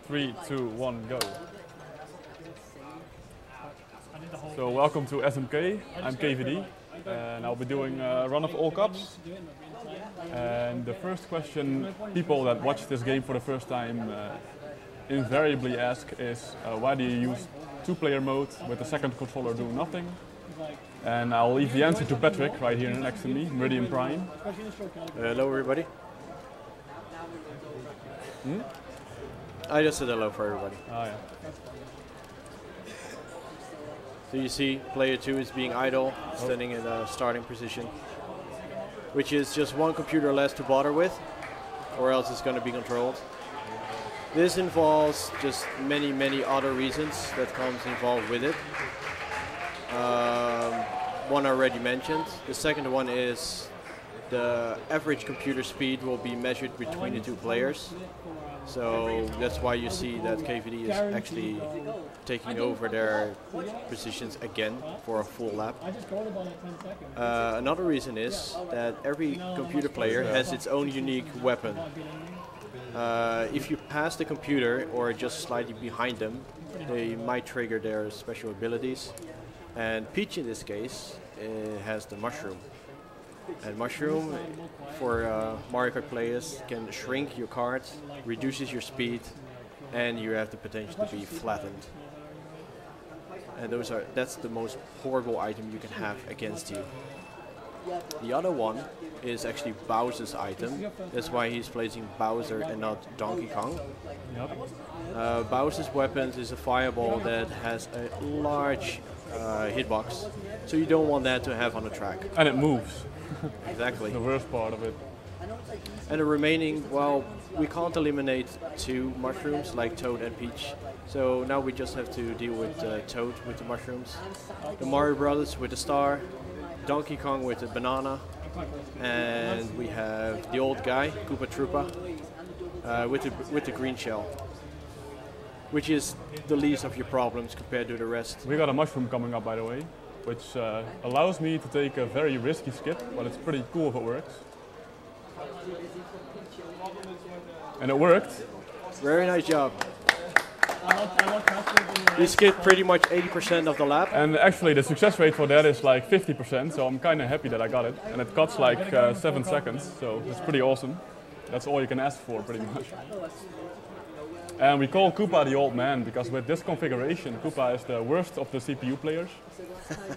3, 2, 1, go. So welcome to SMK, I'm KVD, and I'll be doing a run of all cups. And the first question people that watch this game for the first time invariably ask is, why do you use two-player mode with the second controller doing nothing? And I'll leave the answer to Patrick right here next to me, Meridian Prime. Hello everybody. I just said hello for everybody. Oh, yeah. So you see player 2 is being idle, standing in a starting position, which is just one computer less to bother with, or else it's going to be controlled. This involves just many other reasons that comes involved with it. One already mentioned. The second one is the average computer speed will be measured between the two players. So that's why you see that KVD is actually taking over their positions again for a full lap. Another reason is that every computer player has its own unique weapon. If you pass the computer or just slightly behind them, they might trigger their special abilities. And Peach in this case has the mushroom. And mushroom for Mario Kart players can shrink your kart, reduces your speed, and you have the potential to be flattened. And that's the most horrible item you can have against you. The other one is actually Bowser's item. That's why he's placing Bowser and not Donkey Kong. Yep. Bowser's weapons is a fireball that has a large hitbox, so you don't want that to have on the track. And it moves. Exactly. The worst part of it. And the remaining, well, we can't eliminate two mushrooms like Toad and Peach. So now we just have to deal with Toad with the mushrooms, the Mario Brothers with the star, Donkey Kong with the banana, and we have the old guy, Koopa Troopa, with the green shell, which is the least of your problems compared to the rest. We got a mushroom coming up, by the way, which allows me to take a very risky skip, but it's pretty cool if it works. And it worked. Very nice job. You skipped pretty much 80% of the lap. And actually the success rate for that is like 50%, so I'm kind of happy that I got it. And it cuts like 7 seconds, so it's pretty awesome. That's all you can ask for, pretty much. And we call Koopa the old man because with this configuration, Koopa is the worst of the CPU players.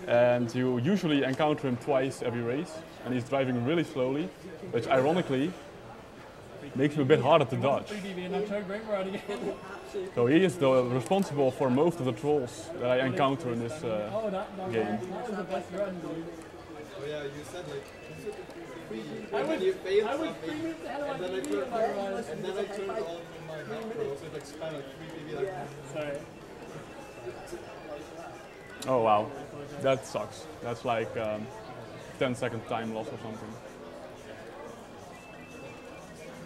And you usually encounter him twice every race, and he's driving really slowly, which ironically makes him a bit harder to dodge. So he is responsible for most of the trolls that I encounter in this game. Oh yeah, you said like and then you failed something, and then I turned on my macro, so it like spam like 3 PV like sorry. Oh wow, that sucks. That's like 10-second time loss or something.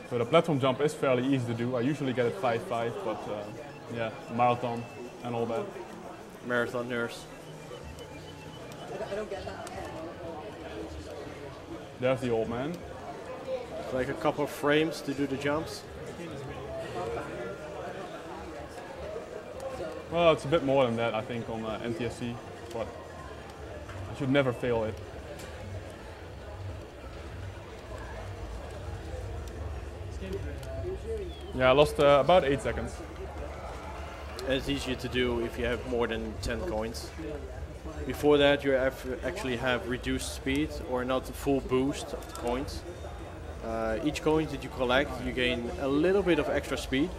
So the platform jump is fairly easy to do. I usually get it 5-5, but yeah, marathon and all that. Marathon nurse. I don't get that. There's the old man. It's like a couple of frames to do the jumps. Well, it's a bit more than that, I think, on NTSC, but I should never fail it. Yeah, I lost about 8 seconds. And it's easier to do if you have more than 10 coins. Before that, you actually have reduced speed or not the full boost of the coins. Each coin that you collect, you gain a little bit of extra speed,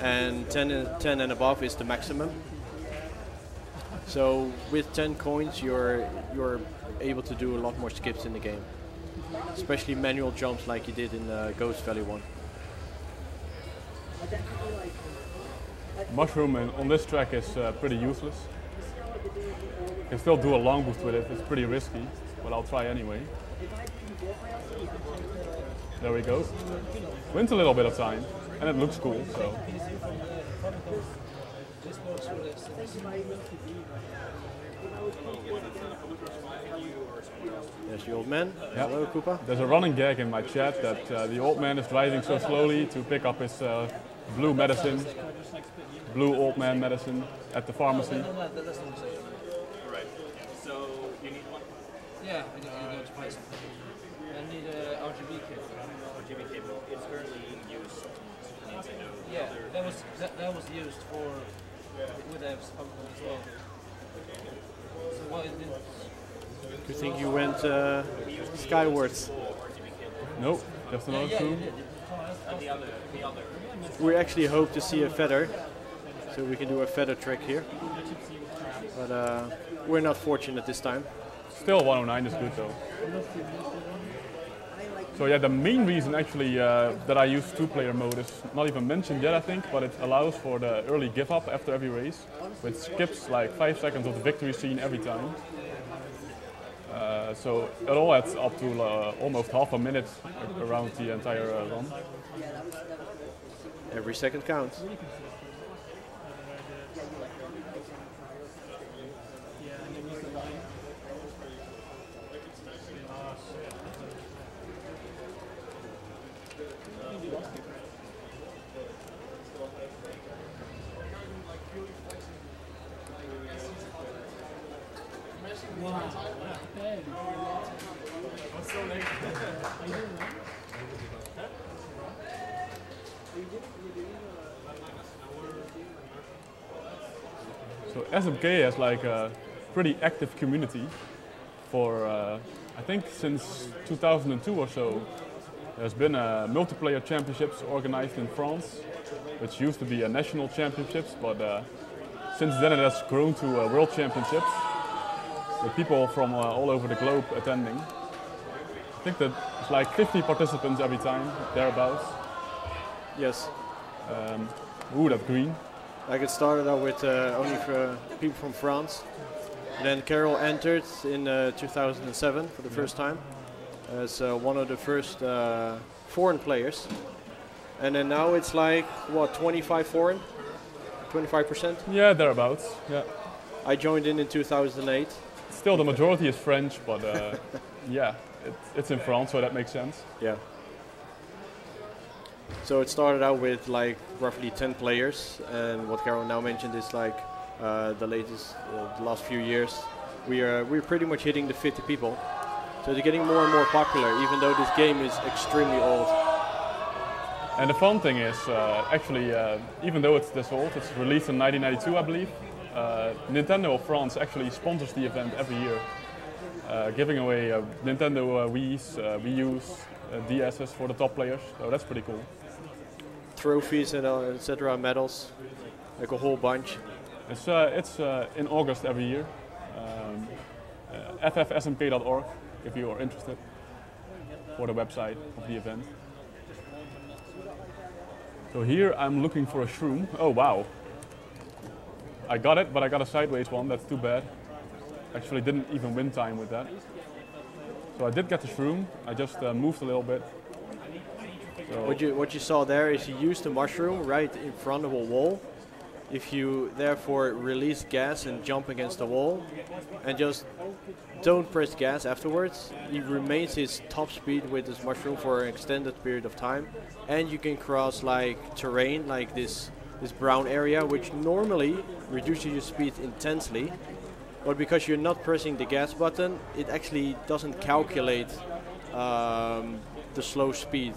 and 10 and above is the maximum. So with 10 coins, you're able to do a lot more skips in the game, especially manual jumps like you did in Ghost Valley 1. Mushroom on this track is pretty useless. You can still do a long boost with it, it's pretty risky, but I'll try anyway. There we go. Wins a little bit of time, and it looks cool, so. There's the old man. Yep. Hello, Koopa. There's a running gag in my chat that the old man is driving so slowly to pick up his blue medicine, blue old man medicine at the pharmacy. Right. So you need one? Yeah, I need to buy something. I need a RGB cable. RGB cable. It's currently in use. Nintendo. Yeah, that was used for with the Famicom as well. So what is it? You think you went skywards? Nope, just another room. And the other. We actually hope to see a feather, so we can do a feather trick here. But we're not fortunate this time. Still 109 is good though. So yeah, the main reason actually that I use two-player mode is not even mentioned yet, I think, but it allows for the early give up after every race, which skips like 5 seconds of the victory scene every time. So it all adds up to almost half a minute around the entire run. Every second counts. So SMK has like a pretty active community for I think since 2002 or so. There's been multiplayer championships organized in France, which used to be a national championships, but since then it has grown to world championships with people from all over the globe attending. I think that it's like 50 participants every time, thereabouts. Yes. Ooh, that green. Like it started out with only for people from France. And then Carol entered in 2007 for the first time as one of the first foreign players. And then now it's like, what, 25 foreign? 25%? Yeah, thereabouts. Yeah. I joined in 2008. Still, the majority is French, but yeah, it's in France, so that makes sense. Yeah. So it started out with like roughly 10 players, and what Carol now mentioned is like the latest, the last few years, we're pretty much hitting the 50 people. So they're getting more and more popular, even though this game is extremely old. And the fun thing is, actually, even though it's this old, it's released in 1992, I believe. Nintendo of France actually sponsors the event every year, giving away Nintendo Wii's, Wii U's, DS's for the top players. So that's pretty cool. Trophies and etc., medals, like a whole bunch. It's in August every year. ffsmk.org if you are interested, for the website of the event. So here I'm looking for a shroom. Oh wow. I got it, but I got a sideways one, that's too bad. Actually didn't even win time with that. So I did get the shroom, I just moved a little bit. So What you saw there is you use the mushroom right in front of a wall. If you therefore release gas and jump against the wall and just don't press gas afterwards, he remains his top speed with this mushroom for an extended period of time, and you can cross like terrain like this brown area, which normally reduces your speed intensely, but because you're not pressing the gas button, it actually doesn't calculate the slow speed.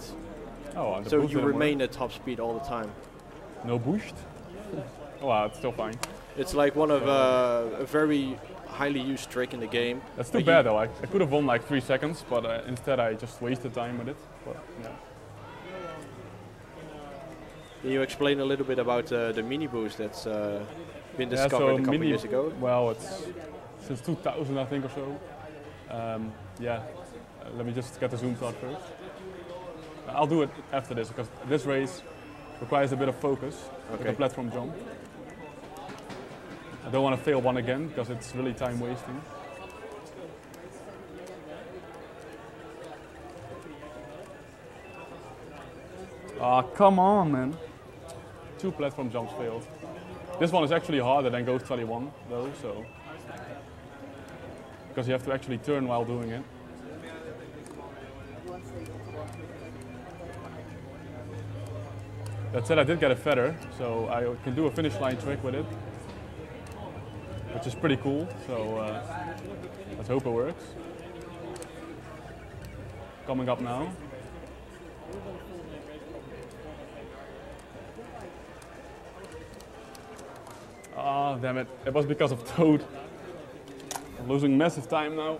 oh, and the So boost you didn't remain work. at top speed all the time. No boost? Oh wow, it's still fine. It's like one of a very highly used trick in the game. That's too But bad though, I could have won like 3 seconds, but instead I just wasted time with it. But, yeah. Can you explain a little bit about the mini boost that's been discovered so a couple years ago? Well, it's since 2000 I think or so. Yeah, let me just get the zoom start first. I'll do it after this because this race requires a bit of focus with the platform jump. I don't want to fail one again because it's really time wasting. Ah, come on, man. 2 platform jumps failed. This one is actually harder than Ghost 21 though, so. Because you have to actually turn while doing it. That said, I did get a feather, so I can do a finish line trick with it, which is pretty cool. So let's hope it works. Coming up now. Ah, damn it. It was because of Toad. I'm losing massive time now.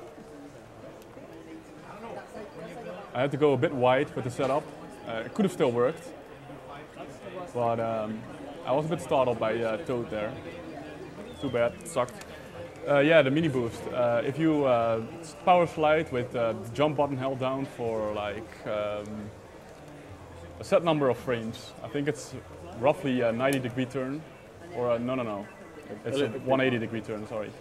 I had to go a bit wide with the setup. It could have still worked. But I was a bit startled by Toad there. Too bad, it sucked. Yeah, the mini boost. If you power slide with the jump button held down for like a set number of frames, I think it's roughly a 90-degree turn, or no, it's a 180-degree turn, sorry.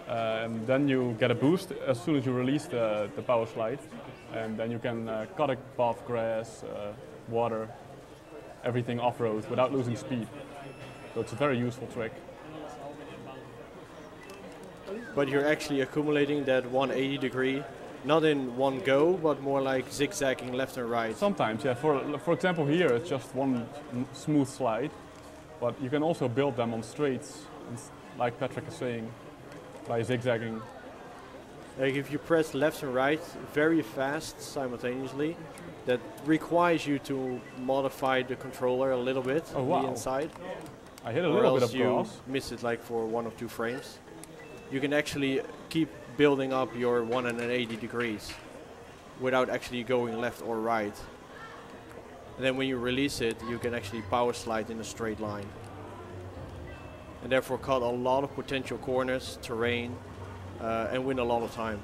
And then you get a boost as soon as you release the power slide, and then you can cut a path, grass, water, everything off-road without losing speed. So it's a very useful trick. But you're actually accumulating that 180 degree, not in one go, but more like zigzagging left and right. Sometimes, yeah. For example, here it's just one smooth slide, but you can also build them on straights, like Patrick is saying, by zigzagging. Like if you press left and right very fast simultaneously, that requires you to modify the controller a little bit on the inside. I hit a little bit of grass. You miss it like for 1 or 2 frames. You can actually keep building up your 180 degrees without actually going left or right. And then when you release it, you can actually power slide in a straight line. And therefore cut a lot of potential corners, terrain, and win a lot of time.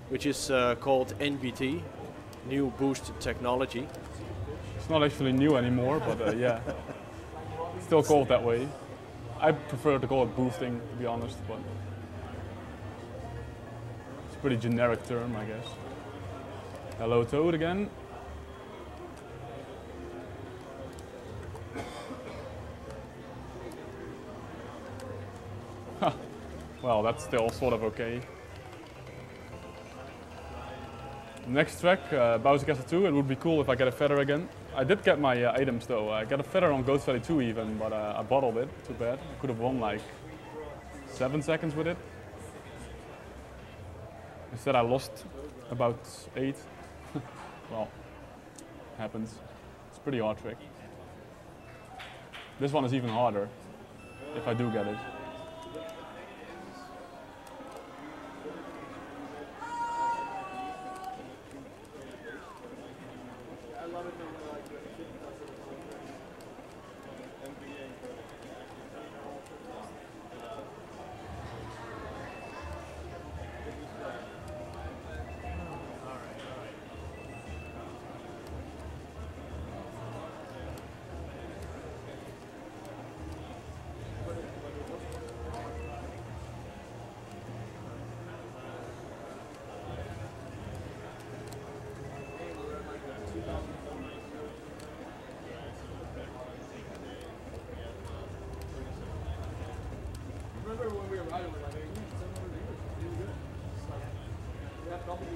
Which is called NBT, New Boost Technology. It's not actually new anymore, but yeah. Still called that way. I prefer to call it boosting, to be honest, but it's a pretty generic term, I guess. Hello, Toad again. Well, that's still sort of okay. Next track, Bowser Castle 2. It would be cool if I get a feather again. I did get my items though. I got a feather on Ghost Valley 2 even, but I bottled it. Too bad. I could have won like 7 seconds with it. Instead I lost about 8. Well, happens. It's a pretty hard trick. This one is even harder, if I do get it.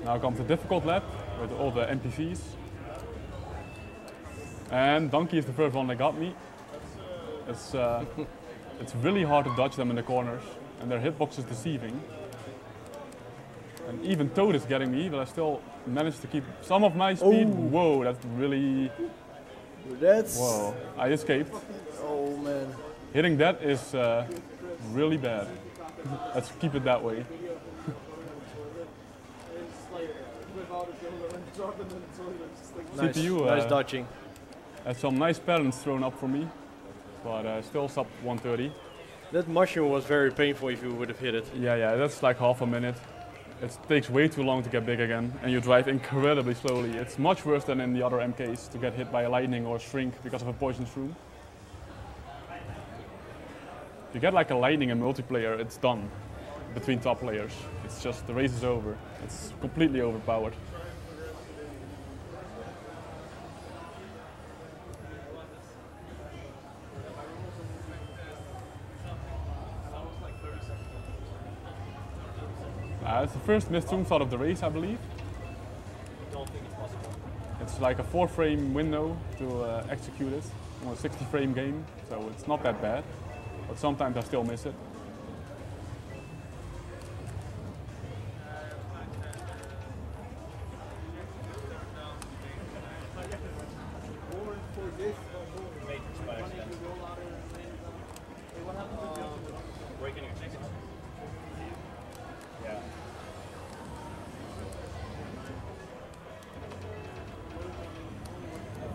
Now comes the difficult lap with all the NPCs. And Donkey is the first one that got me. It's really hard to dodge them in the corners, and their hitbox is deceiving. And even Toad is getting me, but I still managed to keep some of my speed. Ooh. Whoa, that's really... Whoa, I escaped. Oh man. Hitting that is really bad. Let's keep it that way. Nice, CPU, nice dodging. Had some nice patterns thrown up for me, but still sub 130. That mushroom was very painful if you would have hit it. Yeah, that's like half a minute. It takes way too long to get big again, and you drive incredibly slowly. It's much worse than in the other MKs to get hit by a lightning or shrink because of a poison shroom. If you get like a lightning in multiplayer, it's done between top players. It's just, the race is over. It's completely overpowered. It's the first missed room shot of the race, I believe. Don't think it's possible. It's like a 4-frame window to execute it. on a 60 frame game, so it's not that bad. But sometimes I still miss it.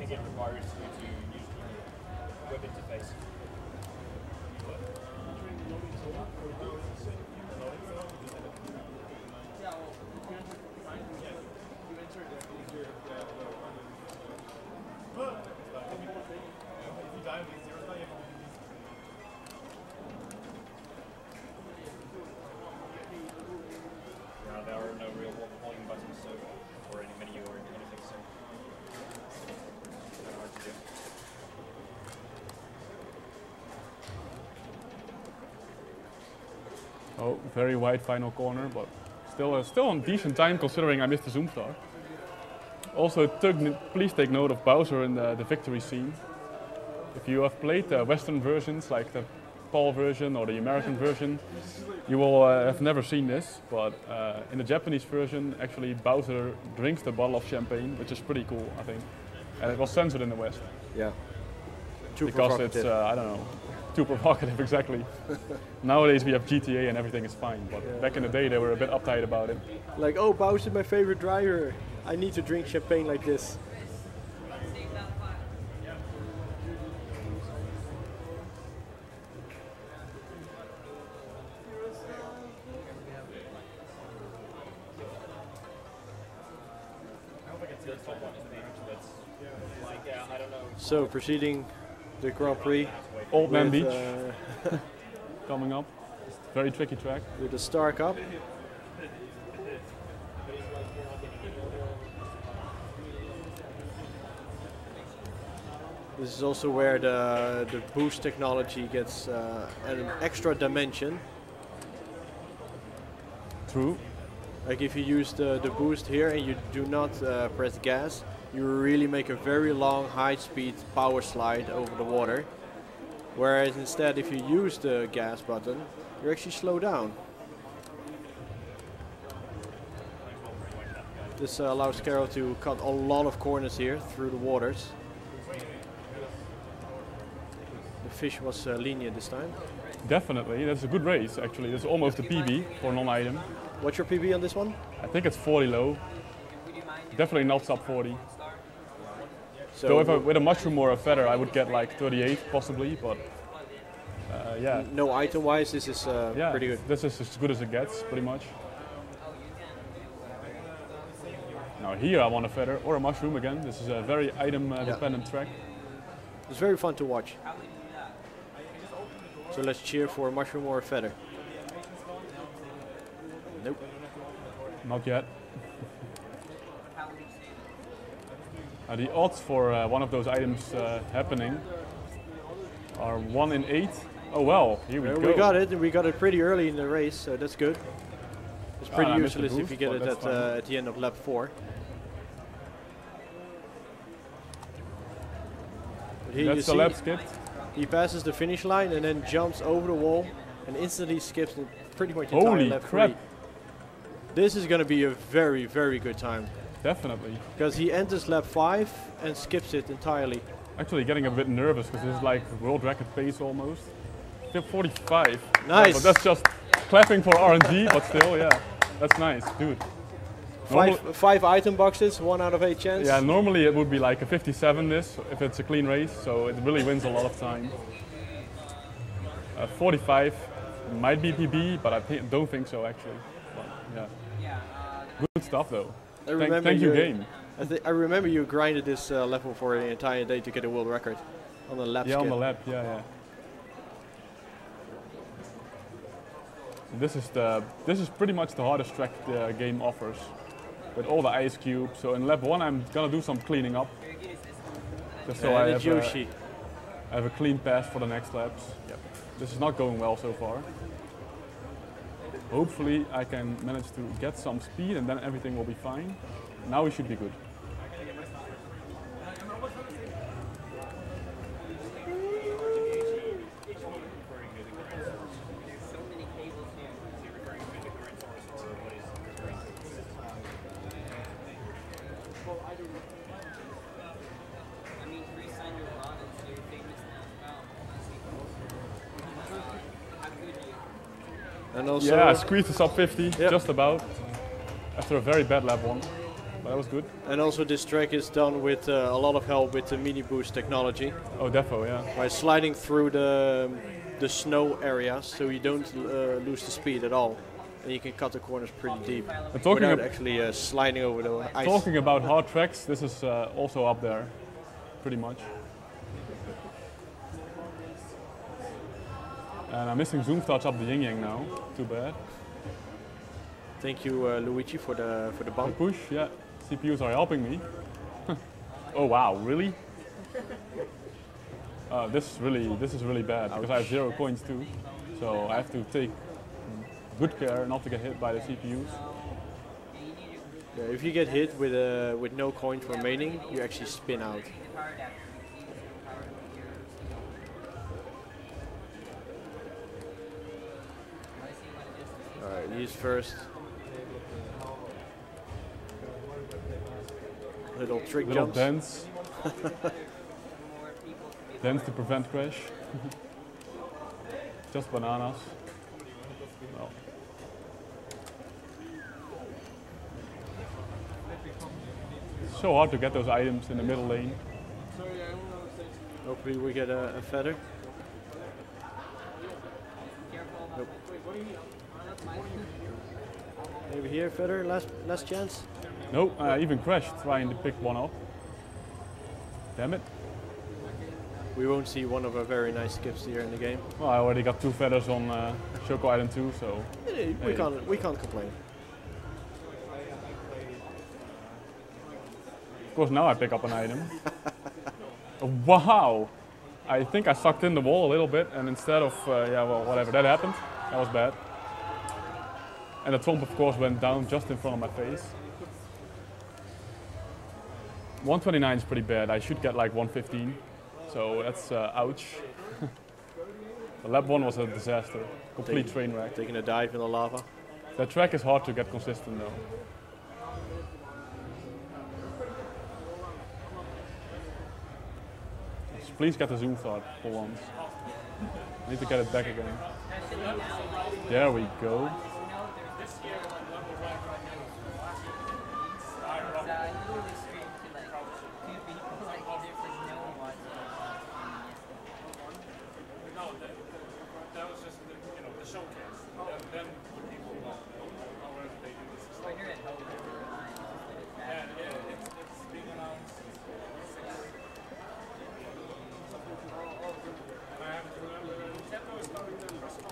It requires you to use the web interface. There are no real volume buttons so, or any menu or anything, so it's kind of hard to do. Oh, very wide final corner, but still on decent time considering I missed the zoom star. Also, please take note of Bowser in the victory scene. If you have played the Western versions, like the PAL version or the American version, you will have never seen this, but in the Japanese version, actually Bowser drinks the bottle of champagne, which is pretty cool, I think. And it was censored in the West. Yeah. Too because provocative. it's, I don't know, too provocative, exactly. Nowadays we have GTA and everything is fine, but back in the day they were a bit uptight about it. Like, oh, Bowser's my favorite driver. I need to drink champagne like this. So, proceeding the Grand Prix. Old Man with, Beach coming up. Very tricky track. With the Star Cup. This is also where the boost technology gets an extra dimension. True. Like if you use the boost here and you do not press gas, you really make a very long high-speed power slide over the water. Whereas instead, if you use the gas button, you actually slow down. This allows Carol to cut a lot of corners here through the waters. The fish was lenient this time. Definitely, that's a good race actually. That's almost a PB for non-item. What's your PB on this one? I think it's 40 low. Definitely not sub 40. So if with a mushroom or a feather, I would get like 38 possibly, but yeah. No item-wise, this is yeah, pretty good. This is as good as it gets, pretty much. Now here I want a feather or a mushroom again. This is a very item-dependent track. It's very fun to watch. So let's cheer for a mushroom or a feather. Nope. Not yet. The odds for one of those items happening are 1 in 8. Oh well, here we go. We got it, and we got it pretty early in the race, so that's good. It's pretty useless if you get it at the end of lap 4. But here That's the lap skipped. He passes the finish line and then jumps over the wall and instantly skips pretty much entire lap 3. This is going to be a very, very good time. Definitely. Because he enters lap 5 and skips it entirely. Actually getting a bit nervous because this is like world record pace almost. 45. Nice. Yeah, but that's just clapping for RNG, but still, yeah. That's nice, dude. 5 item boxes, 1 out of 8 chance. Yeah, normally it would be like a 57 this, if it's a clean race, so it really wins a lot of time. 45 might be PB, but I don't think so actually. But, yeah. Good stuff though. Thank you, game. I remember you grinded this level for an entire day to get a world record on the lap. Yeah, on the lap. Yeah. This is pretty much the hardest track the game offers, with all the ice cubes. So in lap 1, I'm gonna do some cleaning up, just so I have a clean pass for the next laps. Yep. This is not going well so far. Hopefully I can manage to get some speed and then everything will be fine. Now we should be good. And also, Yeah, I squeezed the sub 50, Yep. just about, after a very bad lap 1. But that was good. and also this track is done with a lot of help with the mini boost technology Oh, defo, yeah. by sliding through the snow areas, so you don't lose the speed at all, and you can cut the corners pretty deep And talking, without actually sliding over the ice. talking about hard tracks, this is also up there, pretty much. And I'm missing zoom starts up the yin yang now. Too bad. Thank you, Luigi, for the The bump. push, yeah. CPUs are helping me. Oh wow, really? This is really bad because I have 0 coins too. So I have to take good care not to get hit by the CPUs. Yeah, if you get hit with no coins remaining, you actually spin out. Alright, he's first. Little trick Little jumps. dents. Dents to prevent crash. Just bananas. Well. It's so hard to get those items in the middle lane. Hopefully we get a feather. Nope. Maybe here, feather, last chance. No, I even crashed trying to pick one up. Damn it. We won't see one of our very nice skips here in the game. Well, I already got 2 feathers on Choco Island 2, so We can't complain. of course now I pick up an item. Wow! I think I sucked in the wall a little bit, and instead of, yeah, well, whatever, that happened. That was bad. And the tromp, of course, went down just in front of my face. 129 is pretty bad. I should get like 115. So that's ouch. The lap 1 was a disaster. Complete train wreck. Taking a dive in the lava. That track is hard to get consistent though. Just please get the zoom start for once. I need to get it back again. There we go.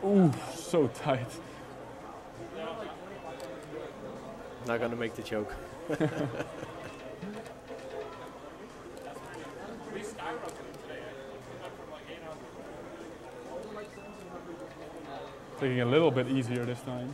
Ooh, so tight. Not gonna make the choke. Taking a little bit easier this time.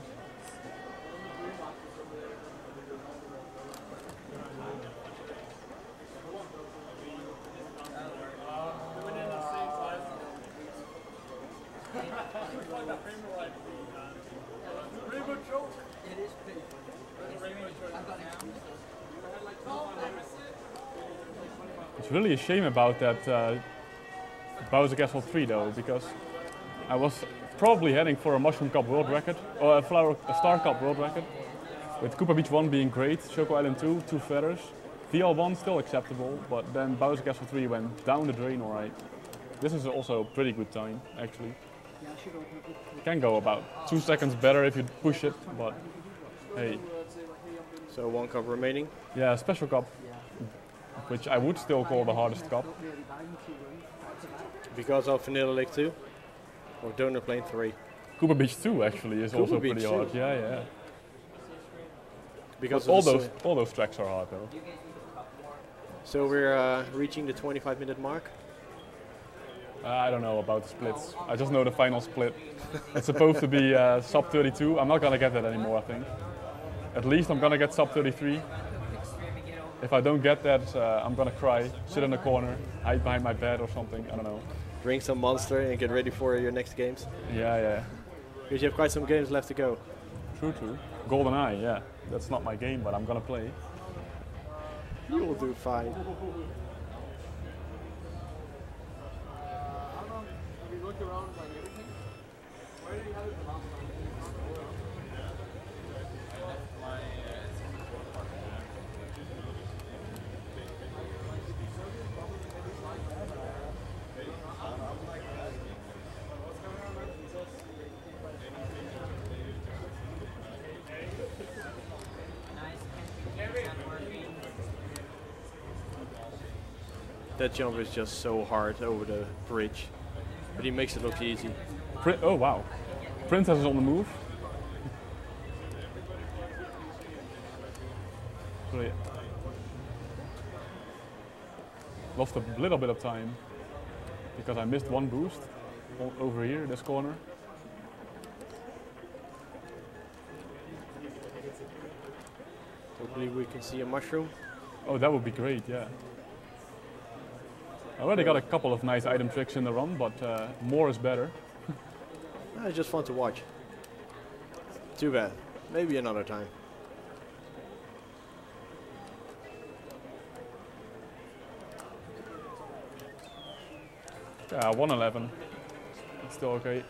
It's really a shame about that Bowser Castle 3 though, because I was probably heading for a Mushroom Cup world record, or a Star Cup world record, with Koopa Beach 1 being great, Choco Island 2, 2 feathers, VL1 still acceptable, but then Bowser Castle 3 went down the drain alright. This is also a pretty good time, actually. Can go about 2 seconds better if you push it, but hey. So 1 cup remaining. Yeah, Special Cup, which I would still call the hardest cup. Because of Vanilla Lake 2 or Donor Plane 3. Koopa Beach 2 actually is Koopa also Beach pretty 2. hard. Yeah, yeah. Because All of the all those tracks are hard though. So we're reaching the 25-minute mark. I don't know about the splits. I just know the final split. It's supposed to be sub 32. I'm not gonna get that anymore, I think. At least I'm gonna get sub 33. If I don't get that, I'm gonna cry, sit in a corner, hide behind my bed or something. I don't know. Drink some Monster and get ready for your next games. Yeah, yeah. Because you have quite some games left to go. True, true. GoldenEye, yeah. That's not my game, but I'm gonna play. You will do fine. That jump is just so hard over the bridge, but he makes it look easy. Oh wow. Princess is on the move. Sorry. Lost a little bit of time because I missed one boost over here, this corner. Hopefully we can see a mushroom. Oh, that would be great, yeah. I already got a couple of nice item tricks in the run, but more is better. It's just fun to watch. Too bad. Maybe another time. Yeah, 111. It's still okay.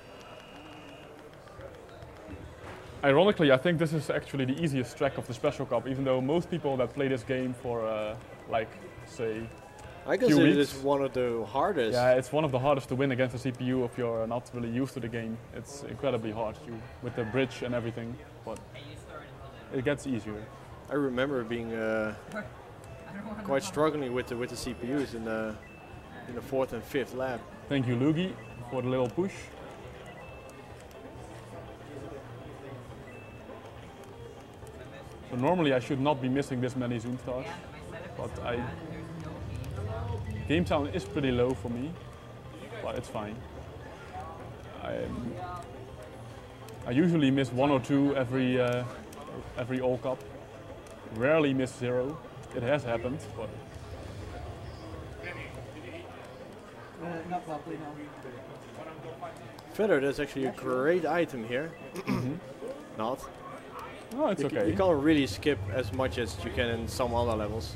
Ironically, I think this is actually the easiest track of the Special Cup, even though most people that play this game for, like, say, I consider this one of the hardest. Yeah, it's one of the hardest to win against a CPU if you're not really used to the game. It's incredibly hard with the bridge and everything, but it gets easier. I remember being quite struggling with the CPUs in the 4th and 5th lap. Thank you, Lugi, for the little push. So normally I should not be missing this many zoom stars, but game sound is pretty low for me, but it's fine. I usually miss 1 or 2 every All Cup. Rarely miss 0. It has happened, but Not properly, no. Feather, that's actually a great item here. Not. no, it's okay. You can't really skip as much as you can in some other levels.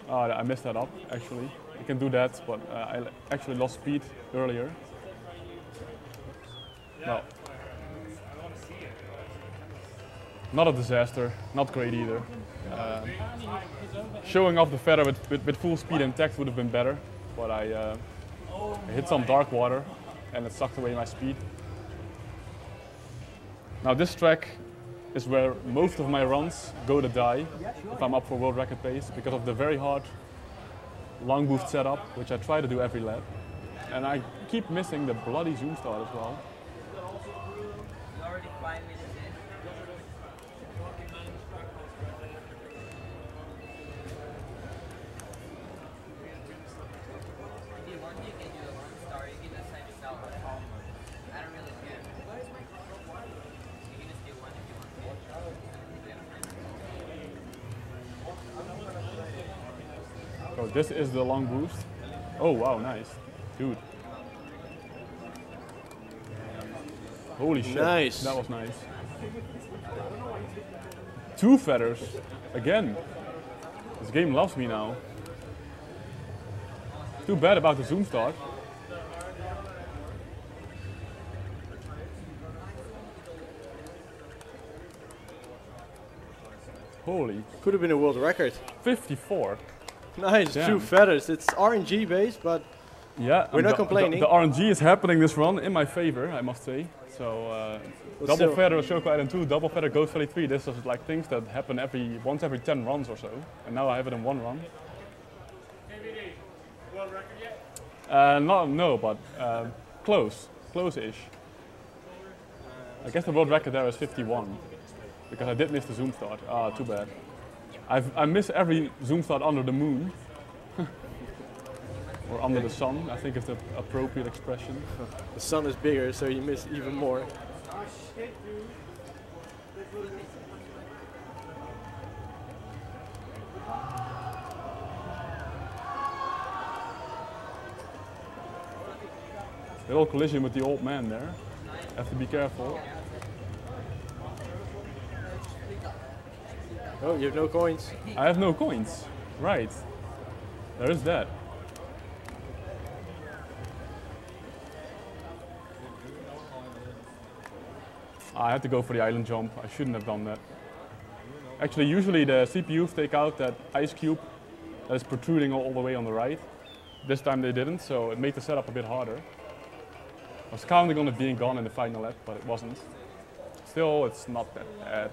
Oh, I messed that up, actually. I can do that, but I actually lost speed earlier. No. Not a disaster, not great either. Showing off the feather with full speed intact would have been better, but I hit some dark water and it sucked away my speed. Now this track is where most of my runs go to die if I'm up for world record pace because of the very hard long boost setup, which I try to do every lap. And I keep missing the bloody zoom start as well. You're already 5 minutes in. If you want, you can do a 1-star. You can just send yourself. I don't really care. You can just do 1 if you want. So this is the long boost. Oh wow, nice. Dude. Holy shit. Nice. That was nice. 2 feathers. Again. This game loves me now. Too bad about the zoom start. Holy. Could have been a world record. 54. Nice, Damn. 2 feathers. It's RNG based, but Yeah, We're not complaining. The RNG is happening this run in my favor, I must say. So double still- feather Choco Island 2, double feather Ghost Valley 3. This is like things that happen once every 10 runs or so, and now I have it in 1 run. KVD, world record yet? No, but close-ish. I guess the world record there is 51, because I did miss the zoom start. Ah, too bad. I miss every zoom start under the moon. Or under the sun, I think is the appropriate expression. the sun is bigger, so you miss even more. Little collision with the old man there. Have to be careful. Oh, you have no coins. I have no coins. Right. There is that. I had to go for the island jump. I shouldn't have done that. Actually, usually the CPUs take out that ice cube that is protruding all the way on the right. This time they didn't, so it made the setup a bit harder. I was counting on it being gone in the final lap, but it wasn't. Still, it's not that bad.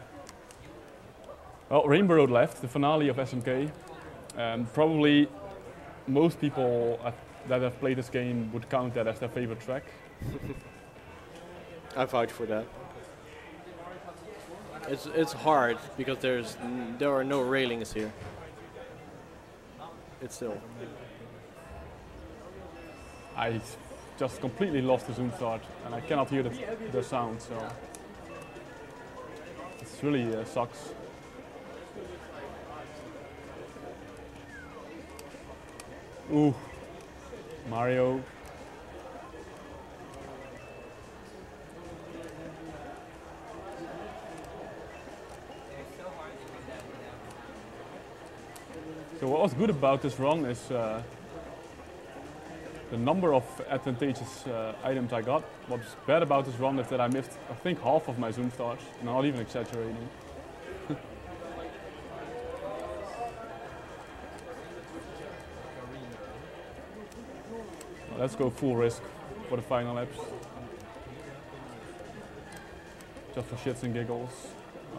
Well, Rainbow Road left, the finale of SMK. And probably most people that have played this game would count that as their favorite track. I vouch for that. It's hard because there are no railings here. It's still. I just completely lost the zoom start and I cannot hear the sound, so it really sucks. Ooh, Mario. So what was good about this run is the number of advantageous items I got. What's bad about this run is that I missed, I think, half of my zoom starts, not even exaggerating. Well, let's go full risk for the final laps. Just for shits and giggles.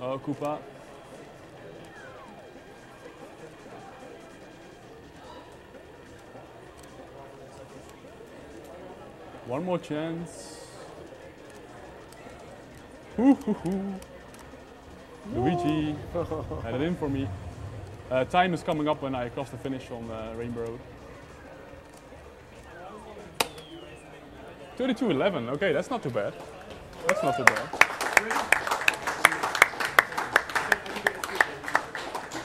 Oh, Koopa. One more chance. Luigi had it in for me. Time is coming up when I cross the finish on Rainbow Road. 32:11. Okay, that's not too bad. That's not too bad.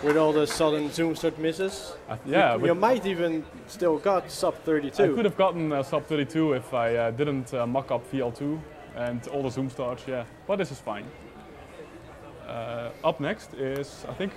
With all the sudden zoom start misses, yeah, you might even still got sub 32. I could have gotten sub 32 if I didn't muck up VL2 and all the zoom starts, yeah. But this is fine. Up next is, I think,